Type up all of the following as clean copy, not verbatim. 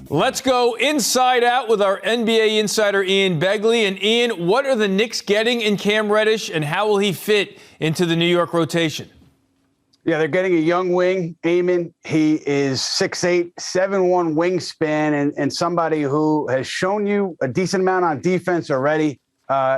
Let's go inside out with our NBA insider Ian Begley. And Ian, what are the Knicks getting in Cam Reddish, and how will he fit into the New York rotation? Yeah, they're getting a young wing, Eamon. He is 6'8", 7'1" wingspan, and somebody who has shown you a decent amount on defense already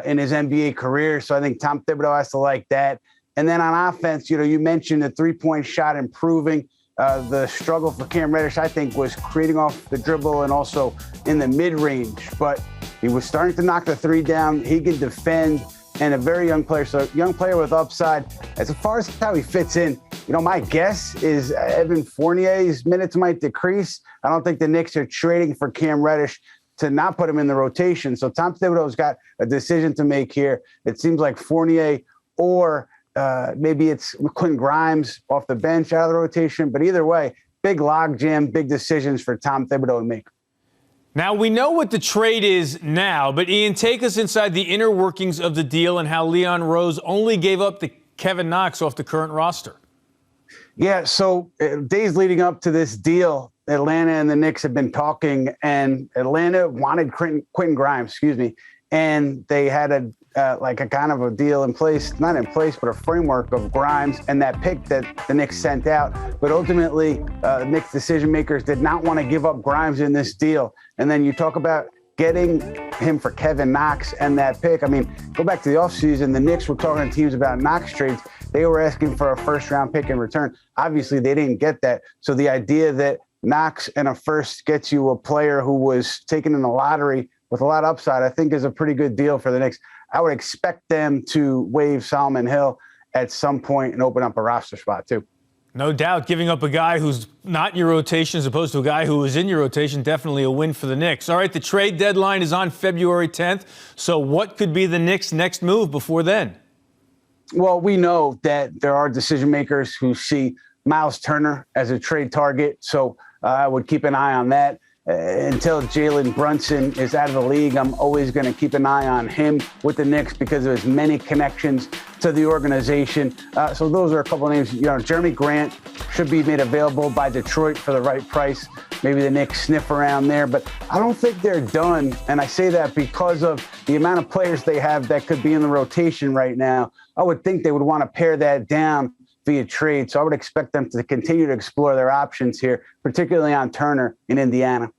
in his NBA career. So I think Tom Thibodeau has to like that. And then on offense, you mentioned the three-point shot improving. The struggle for Cam Reddish, I think, was creating off the dribble and also in the mid-range. But he was starting to knock the three down. He can defend, and a very young player. So young player with upside. As far as how he fits in, my guess is Evan Fournier's minutes might decrease. I don't think the Knicks are trading for Cam Reddish to not put him in the rotation. So Tom Thibodeau's got a decision to make here. It seems like Fournier or maybe it's Quentin Grimes off the bench out of the rotation. But either way, big logjam, big decisions for Tom Thibodeau to make. Now, we know what the trade is now, but Ian, take us inside the inner workings of the deal and how Leon Rose only gave up the Kevin Knox off the current roster. Yeah, so days leading up to this deal, Atlanta and the Knicks have been talking, and Atlanta wanted Quentin Grimes, and they had a kind of a deal in place, not in place, but a framework of Grimes and that pick that the Knicks sent out. But ultimately, Knicks decision makers did not want to give up Grimes in this deal. And then you talk about getting him for Kevin Knox and that pick. I mean, go back to the offseason, the Knicks were talking to teams about Knox trades. They were asking for a first-round pick in return. Obviously, they didn't get that. So the idea that Knox and a first gets you a player who was taken in the lottery with a lot of upside, I think is a pretty good deal for the Knicks. I would expect them to waive Solomon Hill at some point and open up a roster spot too. No doubt, giving up a guy who's not in your rotation as opposed to a guy who is in your rotation, definitely a win for the Knicks. All right, the trade deadline is on February 10th. So what could be the Knicks' next move before then? Well, we know that there are decision makers who see Miles Turner as a trade target. So I would keep an eye on that. Until Jalen Brunson is out of the league, I'm always going to keep an eye on him with the Knicks because of his many connections to the organization. So those are a couple of names. Jeremy Grant should be made available by Detroit for the right price. Maybe the Knicks sniff around there, but I don't think they're done. And I say that because of the amount of players they have that could be in the rotation right now. I would think they would want to pare that down via trade. So I would expect them to continue to explore their options here, particularly on Turner in Indiana.